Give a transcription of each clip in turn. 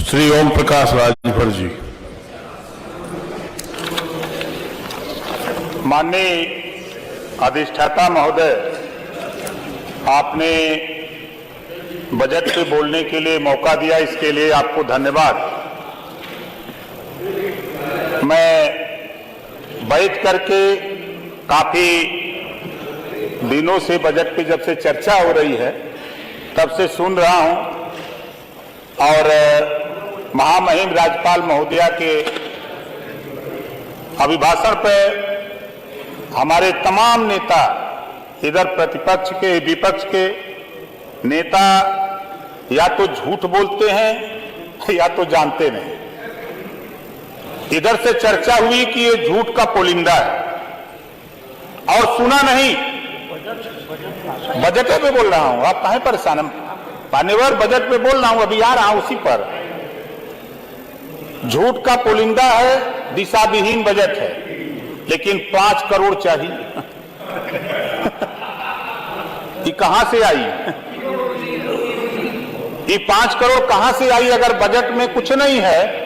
श्री ओम प्रकाश राजभर जी। माननीय अधिष्ठाता महोदय, आपने बजट पे बोलने के लिए मौका दिया, इसके लिए आपको धन्यवाद। मैं बैठ करके काफी दिनों से बजट पे जब से चर्चा हो रही है तब से सुन रहा हूं और महामहिम राज्यपाल महोदया के अभिभाषण पे हमारे तमाम नेता, इधर प्रतिपक्ष के विपक्ष के नेता, या तो झूठ बोलते हैं या तो जानते नहीं। इधर से चर्चा हुई कि ये झूठ का पोलिंदा है और सुना नहीं। बजट पे बोल रहा हूं, आप काहे परेशान? मान्यवर, बजट पे बोल रहा हूं, अभी आ रहा हूं उसी पर। झूठ का पोलिंदा है, दिशा विहीन बजट है, लेकिन 5 करोड़ चाहिए। ये कहां से आई? ये 5 करोड़ कहां से आई? अगर बजट में कुछ नहीं है,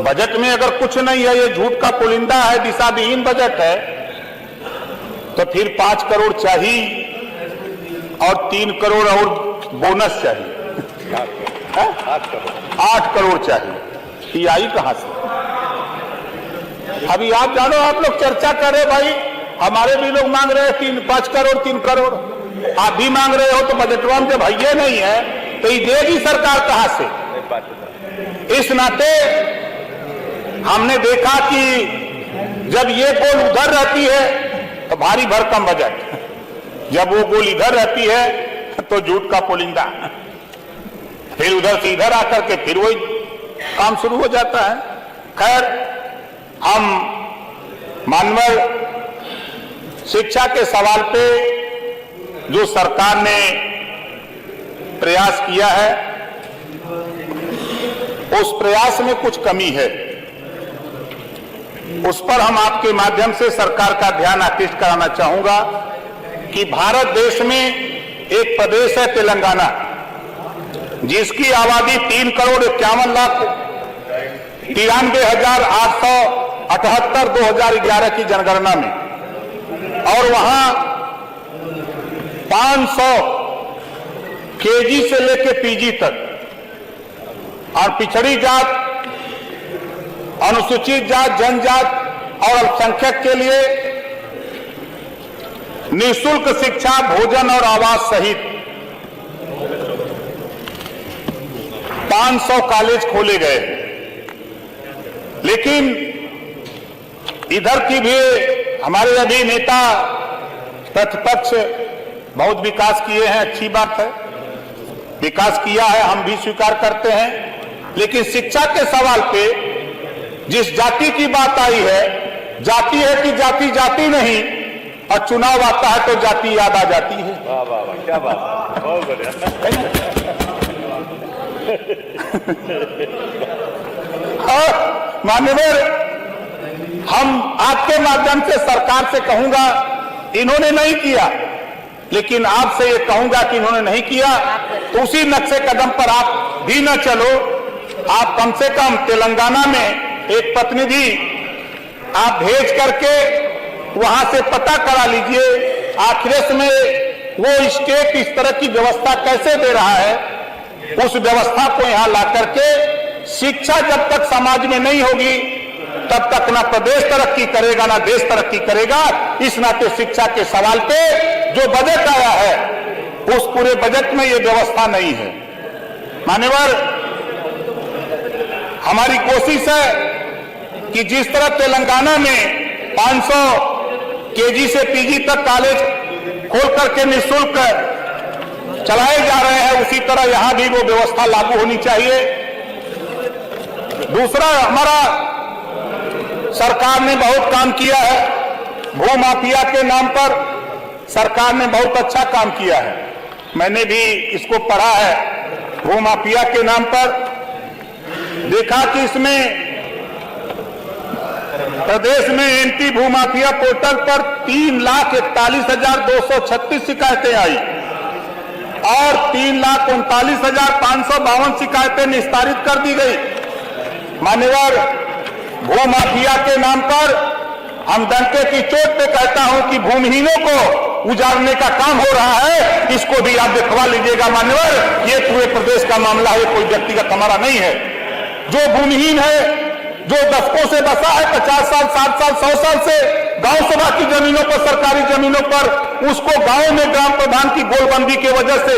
बजट में अगर कुछ नहीं है, ये झूठ का पुलिंदा है, दिशा विहीन बजट है, तो फिर 5 करोड़ चाहिए और 3 करोड़ और बोनस चाहिए। 8 करोड़ चाहिए। ये आई कहां से? अभी आप जानो, आप लोग चर्चा करे भाई, हमारे भी लोग मांग रहे हैं 5 करोड़ 3 करोड़, आप भी मांग रहे हो, तो बजटवा में जब भैया नहीं है तो ये देगी सरकार कहां से? इस नाते हमने देखा कि जब ये गोल उधर रहती है तो भारी भरकम बजट, जब वो गोल इधर रहती है तो झूठ का पोलिंदा, फिर उधर से इधर आकर के फिर वही काम शुरू हो जाता है। खैर, हम मानव शिक्षा के सवाल पे जो सरकार ने प्रयास किया है, उस प्रयास में कुछ कमी है, उस पर हम आपके माध्यम से सरकार का ध्यान आकृष्ट कराना चाहूंगा कि भारत देश में एक प्रदेश है तेलंगाना, जिसकी आबादी 3 करोड़ 51 लाख 93,878 2011 की जनगणना में, और वहां 500 केजी से लेकर पीजी तक, और पिछड़ी जात, अनुसूचित जात, जनजात और अल्पसंख्यक के लिए निःशुल्क शिक्षा, भोजन और आवास सहित 500 कॉलेज खोले गए। लेकिन इधर की भी हमारे अभी नेता प्रतिपक्ष बहुत विकास किए हैं, अच्छी बात है, विकास किया है, हम भी स्वीकार करते हैं। लेकिन शिक्षा के सवाल पे जिस जाति की बात आई है, जाति है कि जाति जाति नहीं, और चुनाव आता है तो जाति याद आ जाती है। वाह वाह वाह, क्या बात, बहुत बढ़िया। और माननीय, हम आपके माध्यम से सरकार से कहूंगा, इन्होंने नहीं किया, लेकिन आपसे ये कहूंगा कि इन्होंने नहीं किया तो उसी नक्शे कदम पर आप भी न चलो। आप कम से कम तेलंगाना में एक प्रतिनिधि आप भेज करके वहां से पता करा लीजिए, आखिर में वो स्टेट इस तरह की व्यवस्था कैसे दे रहा है। उस व्यवस्था को यहां ला करके, शिक्षा जब तक समाज में नहीं होगी तब तक ना प्रदेश तरक्की करेगा ना देश तरक्की करेगा। इस नाते शिक्षा के सवाल पे जो बजट आया है, उस पूरे बजट में ये व्यवस्था नहीं है। मान्यवर, हमारी कोशिश है कि जिस तरह तेलंगाना में 500 केजी से पीजी तक कॉलेज खोल करके निःशुल्क चलाए जा रहे हैं, उसी तरह यहां भी वो व्यवस्था लागू होनी चाहिए। दूसरा, हमारा सरकार ने बहुत काम किया है, भू माफिया के नाम पर सरकार ने बहुत अच्छा काम किया है। मैंने भी इसको पढ़ा है। भू माफिया के नाम पर देखा कि इसमें प्रदेश में एंटी भूमाफिया पोर्टल पर 3,41,236 शिकायतें आई और 3,39,552 शिकायतें निस्तारित कर दी गई। मान्यवर, भूमाफिया के नाम पर हम डंके की चोट पे कहता हूं कि भूमिहीनों को उजाड़ने का काम हो रहा है, इसको भी आप दिखवा लीजिएगा। मान्यवर, ये पूरे प्रदेश का मामला है, कोई व्यक्तिगत हमारा नहीं है। जो भूमिहीन है, जो दशकों से बसा है, 50 साल, 60 साल, 100 साल से गांव सभा की जमीनों पर, सरकारी जमीनों पर, उसको गांव में ग्राम प्रधान की गोलबंदी की वजह से,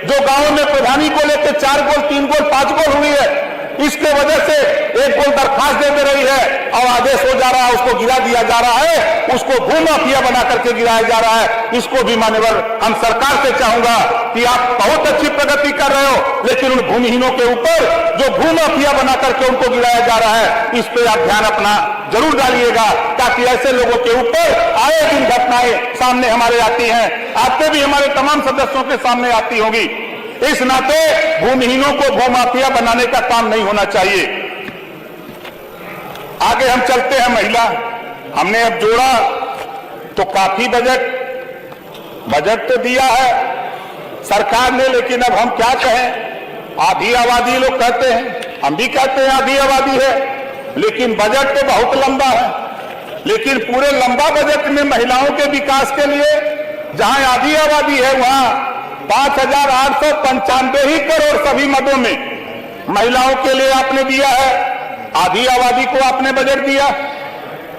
जो गांव में प्रधानी को लेकर 4 गोल, 3 गोल, 5 गोल हुई है, इसके वजह से 1 गोल दरखास्त दे रही है और आदेश हो जा रहा है, उसको गिरा दिया जा रहा है, उसको भूमाफिया बना करके गिराया जा रहा है। इसको भी मान्यवर हम सरकार से चाहूंगा कि आप बहुत अच्छी प्रगति कर रहे हो, लेकिन उन भूमिहीनों के ऊपर जो भूमाफिया बना करके उनको गिराया जा रहा है, इस पे आप ध्यान अपना जरूर डालिएगा, ताकि ऐसे लोगों के ऊपर आए दिन घटनाएं सामने हमारे आती हैं, आपके भी हमारे तमाम सदस्यों के सामने आती होंगी। इस नाते भूमिहीनों को भूमाफिया बनाने का काम नहीं होना चाहिए। आगे हम चलते हैं। महिला हमने अब जोड़ा तो काफी बजट तो दिया है सरकार ने, लेकिन अब हम क्या कहें, आधी आबादी लोग कहते हैं, हम भी कहते हैं आधी आबादी है, लेकिन बजट तो बहुत लंबा है। लेकिन पूरे लंबा बजट में महिलाओं के विकास के लिए जहां आधी आबादी है, वहां 5,895 ही करोड़ सभी मदों में महिलाओं के लिए आपने दिया है। आधी आबादी को आपने बजट दिया।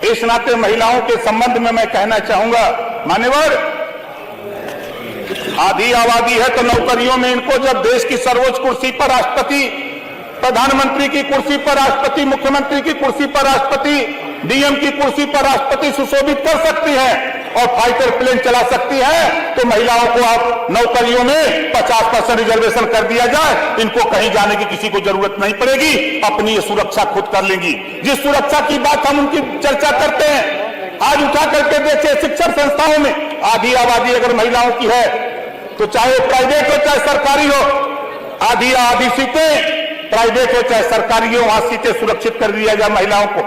इस नाते महिलाओं के संबंध में मैं कहना चाहूंगा, मान्यवर, आधी आबादी है तो नौकरियों में इनको जब देश की सर्वोच्च कुर्सी पर राष्ट्रपति, प्रधानमंत्री की कुर्सी पर राष्ट्रपति, मुख्यमंत्री की कुर्सी पर राष्ट्रपति, डीएम की कुर्सी पर राष्ट्रपति सुशोभित कर सकती है और फाइटर प्लेन चला सकती है, तो महिलाओं को आप नौकरियों में 50% रिजर्वेशन कर दिया जाए, इनको कहीं जाने की किसी को जरूरत नहीं पड़ेगी, अपनी ये सुरक्षा खुद कर लेंगी। जिस सुरक्षा की बात हम उनकी चर्चा करते हैं, आज उठा करके देखिए शिक्षण संस्थाओं में आधी आबादी अगर महिलाओं की है, तो चाहे प्राइवेट हो चाहे सरकारी हो, आधी सीटें प्राइवेट हो चाहे सरकारी हो, वहां सीटें सुरक्षित कर दिया जाए महिलाओं को।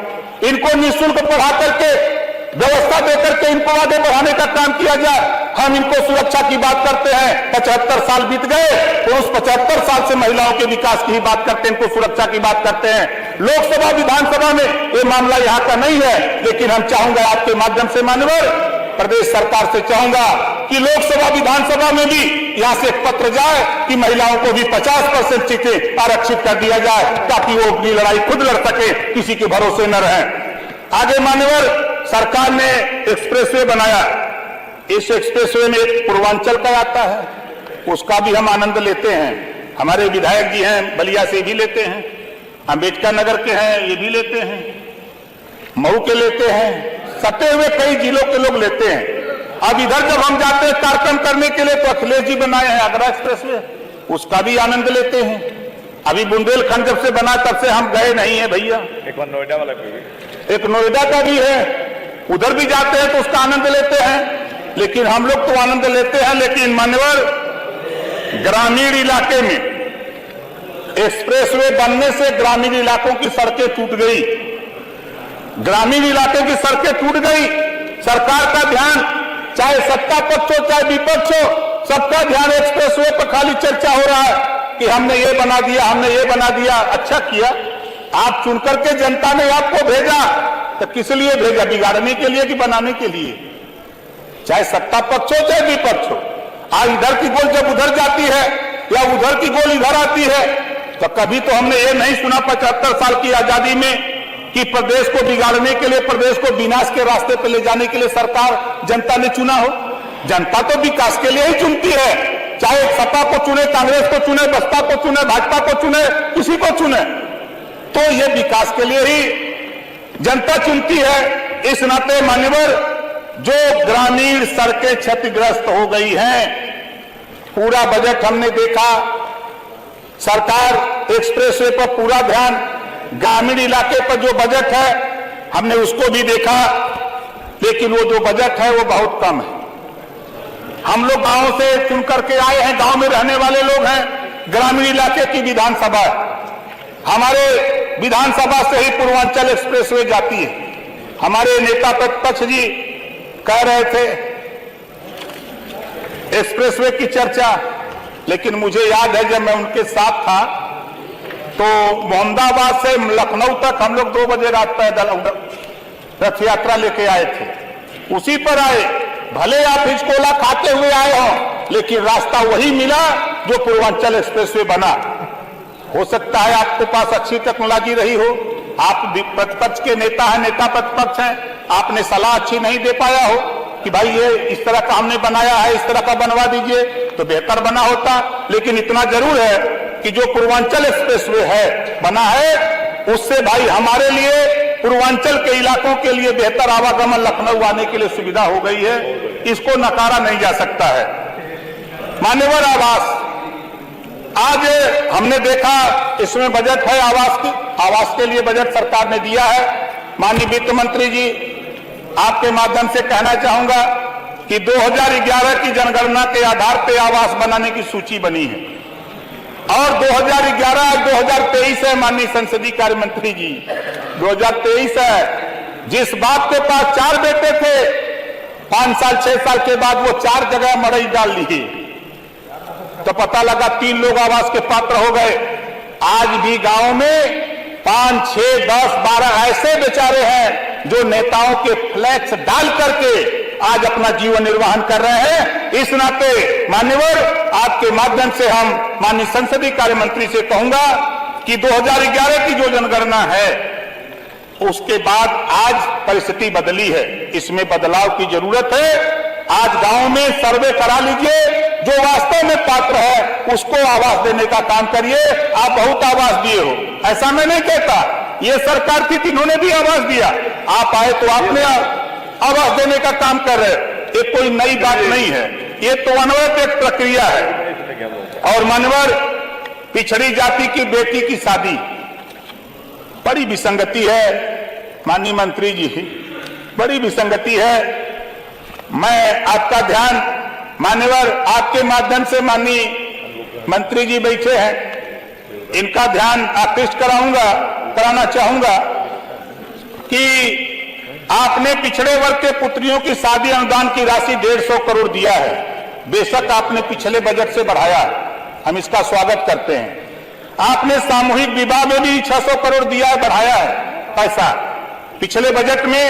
इनको निःशुल्क पढ़ा करके, व्यवस्था देकर के इनको आगे बढ़ाने का काम किया जाए। हम इनको सुरक्षा की बात करते हैं, 75 साल बीत गए तो उस 75 साल से महिलाओं के विकास की ही बात करते हैं, इनको सुरक्षा की बात करते हैं। लोकसभा विधानसभा में ये मामला यहाँ का नहीं है, लेकिन हम चाहूंगा आपके माध्यम से मान्यवर प्रदेश सरकार से चाहूंगा कि लोकसभा विधानसभा में भी यहां से एक पत्र जाए कि महिलाओं को भी 50% सीटें आरक्षित कर दिया जाए, ताकि वो अपनी लड़ाई खुद लड़ सके, किसी के भरोसे न रहें। आगे मान्यवर, सरकार ने एक्सप्रेसवे बनाया। इस एक्सप्रेसवे में एक पूर्वांचल का आता है, उसका भी हम आनंद लेते हैं। हमारे विधायक जी हैं, बलिया से भी लेते हैं, अंबेडकर नगर के हैं, ये भी लेते हैं, मऊ के लेते हैं, सटे हुए कई जिलों के लोग लेते हैं। अब इधर जब हम जाते हैं कार्यक्रम करने के लिए, तो अखिलेश जी बनाए हैं आगरा एक्सप्रेसवे, उसका भी आनंद लेते हैं। अभी बुंदेलखंड जब से बना तब से हम गए नहीं है भैया। एक नोएडा वाला भी, एक नोएडा का भी है, उधर भी जाते हैं तो उसका आनंद लेते हैं। लेकिन हम लोग तो आनंद लेते हैं, लेकिन मान्यवर ग्रामीण इलाके में एक्सप्रेसवे बनने से ग्रामीण इलाकों की सड़कें टूट गई, ग्रामीण इलाके की सड़कें टूट गई। सरकार का ध्यान, चाहे सत्ता पक्ष हो चाहे विपक्ष हो, सबका ध्यान एक्सप्रेसवे पर खाली चर्चा हो रहा है कि हमने ये बना दिया, हमने ये बना दिया। अच्छा किया, आप चुनकर के जनता ने आपको भेजा, तो किस लिए भेजा? बिगाड़ने के लिए कि बनाने के लिए? चाहे सत्ता पक्ष हो चाहे विपक्ष हो, आज इधर की गोल जब उधर जाती है या उधर की गोल इधर आती है, तो कभी तो हमने ये नहीं सुना 75 साल की आजादी में कि प्रदेश को बिगाड़ने के लिए, प्रदेश को विनाश के रास्ते पर ले जाने के लिए सरकार जनता ने चुना हो। जनता तो विकास के लिए ही चुनती है, चाहे सपा को चुने, कांग्रेस को चुने, बसपा को चुने, भाजपा को चुने, किसी को चुने, तो ये विकास के लिए ही जनता चुनती है। इस नाते मान्यवर, जो ग्रामीण सड़कें क्षतिग्रस्त हो गई हैं, पूरा बजट हमने देखा, सरकार एक्सप्रेसवे पर पूरा ध्यान, ग्रामीण इलाके पर जो बजट है हमने उसको भी देखा, लेकिन वो जो बजट है वो बहुत कम है। हम लोग गांव से चुन करके आए हैं, गांव में रहने वाले लोग हैं, ग्रामीण इलाके की विधानसभा है, हमारे विधानसभा से ही पूर्वांचल एक्सप्रेसवे जाती है। हमारे नेता प्रतिपक्ष जी कह रहे थे एक्सप्रेसवे की चर्चा, लेकिन मुझे याद है जब मैं उनके साथ था तो मोहम्मदाबाद से लखनऊ तक हम लोग 2 बजे रात पैदल रथ यात्रा लेके आए थे। उसी पर आए, भले आप हिचकोला खाते हुए आए हो, लेकिन रास्ता वही मिला जो पूर्वांचल एक्सप्रेसवे बना। हो सकता है आपके पास अच्छी टेक्नोलॉजी रही हो, आप प्रतिपक्ष के नेता हैं, नेता प्रतिपक्ष हैं, आपने सलाह अच्छी नहीं दे पाया हो कि भाई ये इस तरह का हमने बनाया है, इस तरह का बनवा दीजिए तो बेहतर बना होता। लेकिन इतना जरूर है कि जो पूर्वांचल एक्सप्रेसवे है बना है, उससे भाई हमारे लिए पूर्वांचल के इलाकों के लिए बेहतर आवागमन लखनऊ आने के लिए सुविधा हो गई है, इसको नकारा नहीं जा सकता है। मान्यवर आवास, आज हमने देखा इसमें बजट है आवास के लिए बजट सरकार ने दिया है। माननीय वित्त मंत्री जी, आपके माध्यम से कहना चाहूंगा कि 2011 की जनगणना के आधार पर आवास बनाने की सूची बनी है और 2011-2023 है। माननीय संसदीय कार्य मंत्री जी, 2023 है। जिस बाप के पास 4 बेटे थे, 5 साल 6 साल के बाद वो 4 जगह मड़ई डाल ली तो पता लगा 3 लोग आवास के पात्र हो गए। आज भी गांव में 5, 6, 10, 12 ऐसे बेचारे हैं जो नेताओं के फ्लैक्स डाल करके आज अपना जीवन निर्वाहन कर रहे हैं। इस नाते मान्यवर, आपके माध्यम से हम माननीय संसदीय कार्य मंत्री से कहूंगा कि 2011 की जो जनगणना है उसके बाद आज परिस्थिति बदली है, इसमें बदलाव की जरूरत है। आज गांव में सर्वे करा लीजिए, जो वास्तव में पात्र है उसको आवास देने का काम करिए। आप बहुत आवास दिए हो, ऐसा मैं नहीं कहता, ये सरकार थी जिन्होंने भी आवास दिया, आप आए तो आपने आवास देने का काम कर रहे, ये कोई नई बात नहीं है, ये तो अनवरत एक प्रक्रिया है। और मानवर, पिछड़ी जाति की बेटी की शादी बड़ी विसंगति है। माननीय मंत्री जी, बड़ी विसंगति है। मैं आपका ध्यान मान्यवर, आपके माध्यम से माननीय मंत्री जी बैठे हैं, इनका ध्यान आकृष्ट कराना चाहूंगा कि आपने पिछड़े वर्ग के पुत्रियों की शादी अनुदान की राशि 150 करोड़ दिया है। बेशक आपने पिछले बजट से बढ़ाया है, हम इसका स्वागत करते हैं। आपने सामूहिक विवाह में भी 600 करोड़ दिया है, बढ़ाया है पैसा, पिछले बजट में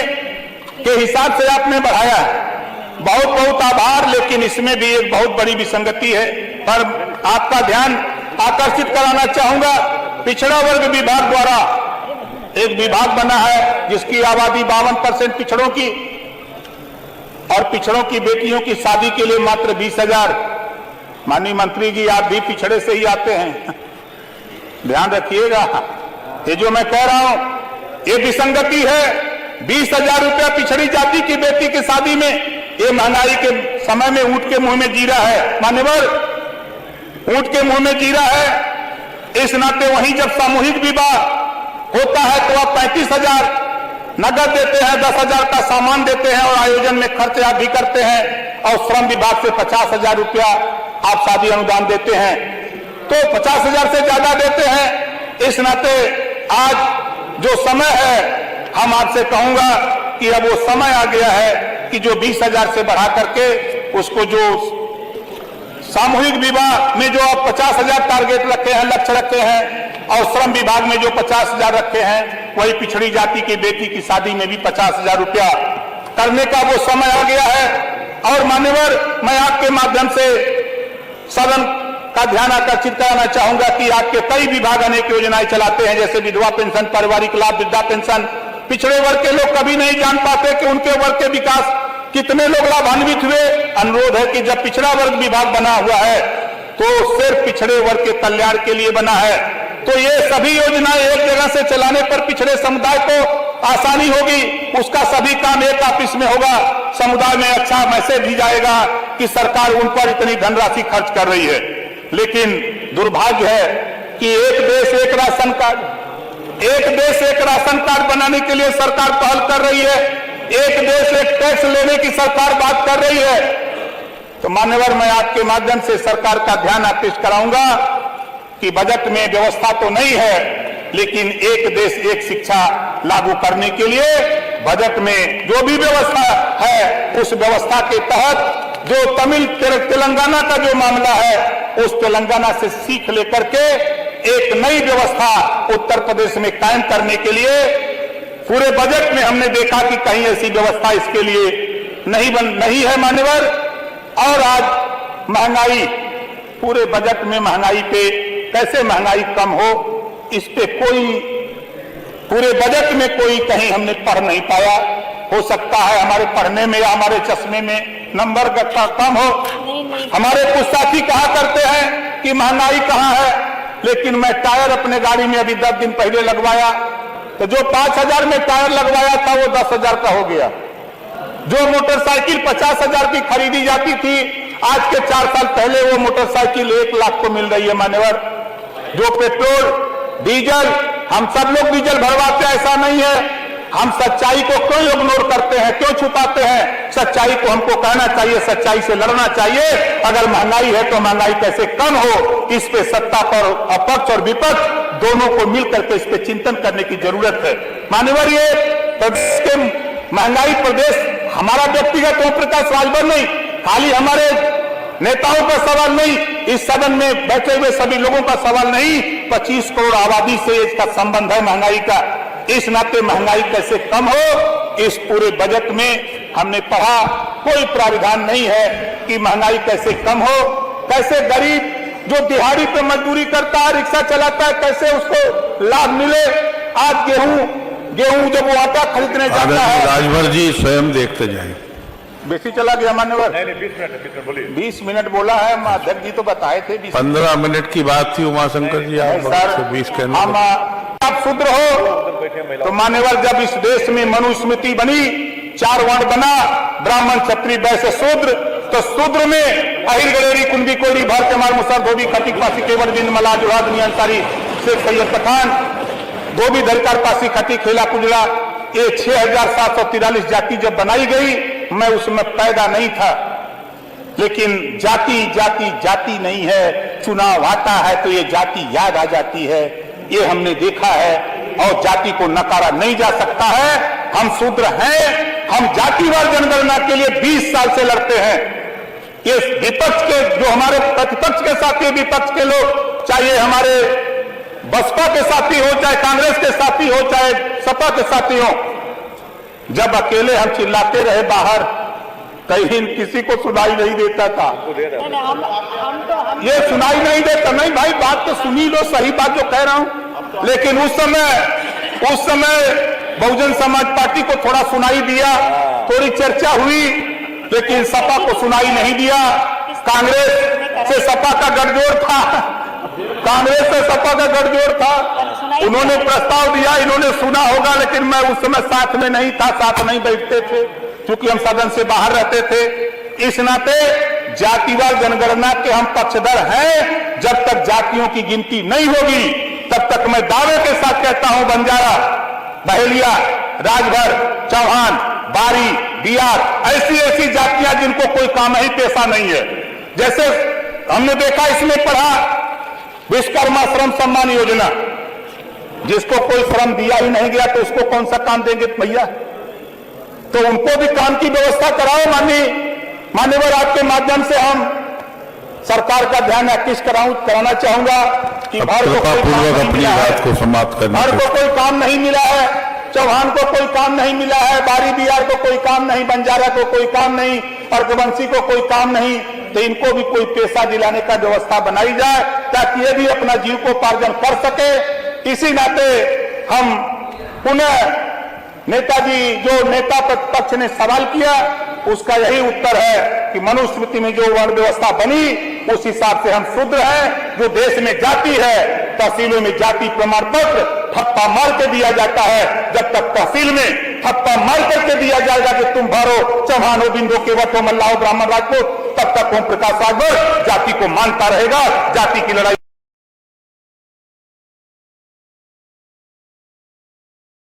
के हिसाब से आपने बढ़ाया है, बहुत बहुत आभार। लेकिन इसमें भी एक बहुत बड़ी विसंगति है, पर आपका ध्यान आकर्षित कराना चाहूंगा। पिछड़ा वर्ग विभाग द्वारा एक विभाग बना है जिसकी आबादी 52% पिछड़ों की, और पिछड़ों की बेटियों की शादी के लिए मात्र 20,000। माननीय मंत्री जी, आप भी पिछड़े से ही आते हैं, ध्यान रखिएगा। ये जो मैं कह रहा हूं ये विसंगति है। 20,000 रुपया पिछड़ी जाति की बेटी की शादी में, ये महंगाई के समय में ऊंट के मुंह में जीरा है। मान्यवर, ऊंट के मुंह में जीरा है। इस नाते वहीं जब सामूहिक विवाह होता है तो आप 35,000 नगद देते हैं, 10,000 का सामान देते हैं और आयोजन में खर्च आप भी करते हैं, और श्रम विभाग से 50,000 रुपया आप शादी अनुदान देते हैं, तो 50,000 से ज्यादा देते हैं। इस नाते आज जो समय है, हम आपसे कहूंगा कि अब वो समय आ गया है कि जो 20,000 से बढ़ा करके उसको, जो सामूहिक विवाह में जो आप 50,000 टारगेट रखे हैं, लक्ष्य रखे हैं, और श्रम विभाग में जो 50,000 रखे हैं, वही पिछड़ी जाति की बेटी की शादी में भी 50,000 रुपया करने का वो समय आ गया है। और मान्यवर, मैं आपके माध्यम से सदन का ध्यान आकर्षित कराना चाहूंगा कि आपके कई विभाग अनेक योजनाएं चलाते हैं, जैसे विधवा पेंशन, पारिवारिक लाभ, वृद्धा पेंशन। पिछड़े वर्ग के लोग कभी नहीं जान पाते कि उनके वर्ग के विकास कितने लोग लाभान्वित हुए। अनुरोध है कि जब पिछड़ा वर्ग विभाग बना हुआ है तो सिर्फ पिछड़े वर्ग के कल्याण के लिए बना है, तो ये सभी योजनाएं एक जगह से चलाने पर पिछड़े समुदाय को आसानी होगी, उसका सभी काम एक ऑफिस में होगा, समुदाय में अच्छा मैसेज भी जाएगा कि सरकार उन पर इतनी धनराशि खर्च कर रही है। लेकिन दुर्भाग्य है कि एक देश एक राशन कार्ड बनाने के लिए सरकार पहल कर रही है, एक देश एक टैक्स लेने की सरकार बात कर रही है। तो मान्यवर, मैं आपके माध्यम से सरकार का ध्यान आकृष्ट कराऊंगा कि बजट में व्यवस्था तो नहीं है, लेकिन एक देश एक शिक्षा लागू करने के लिए बजट में जो भी व्यवस्था है, उस व्यवस्था के तहत जो तेलंगाना का जो मामला है उस तेलंगाना से सीख लेकर के एक नई व्यवस्था उत्तर प्रदेश में कायम करने के लिए पूरे बजट में हमने देखा कि कहीं ऐसी व्यवस्था इसके लिए नहीं है मान्यवर। और आज महंगाई, पूरे बजट में महंगाई पे कैसे महंगाई कम हो, इस पे कोई पूरे बजट में कोई कहीं हमने पढ़ नहीं पाया। हो सकता है हमारे पढ़ने में या हमारे चश्मे में नंबर कम हो। हमारे कुछ साथी कहा करते हैं कि महंगाई कहाँ है, लेकिन मैं टायर अपने गाड़ी में अभी 10 दिन पहले लगवाया, तो जो 5,000 में टायर लगवाया था वो 10,000 का हो गया। जो मोटरसाइकिल 50,000 की खरीदी जाती थी, आज के 4 साल पहले वो मोटरसाइकिल 1 लाख को मिल रही है मान्यवर। जो पेट्रोल डीजल, हम सब लोग डीजल भरवाते हैं, ऐसा नहीं है। हम सच्चाई को क्यों इग्नोर करते हैं, क्यों छुपाते हैं? सच्चाई को हमको कहना चाहिए, सच्चाई से लड़ना चाहिए। अगर महंगाई है तो महंगाई कैसे कम हो, इस पे सत्ता पर अपक्ष और विपक्ष दोनों को मिलकर के इस पे चिंतन करने की जरूरत है मान्यवर। ये प्रदेश के महंगाई प्रदेश हमारा व्यक्तिगत ओम प्रकाश राजभर नहीं, खाली हमारे नेताओं का सवाल नहीं, इस सदन में बैठे हुए सभी लोगों का सवाल नहीं, 25 करोड़ आबादी से इसका संबंध है महंगाई का। इस नाते महंगाई कैसे कम हो, इस पूरे बजट में हमने पढ़ा कोई प्राविधान नहीं है कि महंगाई कैसे कम हो, कैसे गरीब जो दिहाड़ी पे मजदूरी करता है, रिक्शा चलाता है, कैसे उसको लाभ मिले। आज गेहूं जब वो आटा खरीदने जाता है, राजभर जी स्वयं देखते जाए। बेसी चला गया मान्यवर। 20 मिनट बोलिए। 20 मिनट बोला है, अध्यक्ष जी तो बताए थे 15 मिनट की बात थी उमाशंकर जी, आप 20 कहने हम आप शूद्र हो तो मान्यवर, जब इस देश में मनुस्मृति बनी, 4 वर्ण बना, ब्राह्मण क्षत्रिय वैश्य शूद्र, तो शूद्र में अहिर गलेरी कुंभी कोरी भर कमार मुसर धोबी खटिक पासी केवल बिंद मला जुहाद मियां अंसारी शेख सैयद पठान धोबी धरकार पासी खटी खेला कुजला, ये 6,743 जाति जब बनाई गई, मैं उसमें पैदा नहीं था। लेकिन जाति जाति जाति नहीं है, चुनाव आता है तो ये जाति याद आ जाती है, ये हमने देखा है। और जाति को नकारा नहीं जा सकता है। हम शूद्र हैं, हम जातिवार जनगणना के लिए 20 साल से लड़ते हैं। ये विपक्ष के जो हमारे प्रतिपक्ष के साथी, विपक्ष के लोग, चाहे हमारे बसपा के साथी हो, चाहे कांग्रेस के साथी हो, चाहे सपा के साथी हो, जब अकेले हम चिल्लाते रहे बाहर, कहीं किसी को सुनाई नहीं देता था। ये सुनाई नहीं देता, नहीं भाई बात तो सुनी लो, सही बात जो कह रहा हूं। लेकिन उस समय बहुजन समाज पार्टी को थोड़ा सुनाई दिया, थोड़ी चर्चा हुई, लेकिन सपा को सुनाई नहीं दिया। कांग्रेस से सपा का गठजोड़ था, कांग्रेस से सपा का गठजोड़ था, उन्होंने प्रस्ताव दिया, इन्होंने सुना होगा, लेकिन मैं उस समय साथ में नहीं था, साथ नहीं बैठते थे, क्योंकि हम सदन से बाहर रहते थे। इस नाते जातिवार जनगणना के हम पक्षधर हैं। जब तक जातियों की गिनती नहीं होगी, तब तक मैं दावे के साथ कहता हूं, बंजारा, बहेलिया, राजभर, चौहान, बारी, बिहार, ऐसी जातियां जिनको कोई काम ही पेशा नहीं है। जैसे हमने देखा, इसमें पढ़ा विश्वकर्मा श्रम सम्मान योजना, जिसको कोई श्रम दिया ही नहीं गया तो उसको कौन सा काम देंगे भैया? तो उनको भी काम की व्यवस्था कराओ। मान्यवर, आपके माध्यम से हम सरकार का ध्यान आकृष्ट कराना चाहूंगा कि भर को कोई काम नहीं मिला है, भर को कोई काम नहीं मिला है, चौहान को कोई काम नहीं मिला है, बारी बिहार को कोई काम नहीं, बंजारा को कोई काम नहीं, और रघुवंशी को कोई काम नहीं, तो इनको भी कोई पैसा दिलाने का व्यवस्था बनाई जाए, ताकि ये भी अपना जीविकोपार्जन कर सके। इसी नाते हम पुनः नेताजी, जो नेता प्रतिपक्ष ने सवाल किया, उसका यही उत्तर है कि मनुस्मृति में जो वर्ण व्यवस्था बनी, उस हिसाब से हम शूद्र हैं। जो देश में जाति है, तहसीलों में जाति प्रमाण पत्र ठप्पा मार के दिया जाता है। जब तक तहसील में ठप्पा मार करके दिया जाएगा कि तुम भरो, चौहान हो, बिंदो, केवट हो, मल्लाह हो, ब्राह्मण, राजपूत, तब तक ओम प्रकाश राजभर जाति को मानता रहेगा। जाति की लड़ाई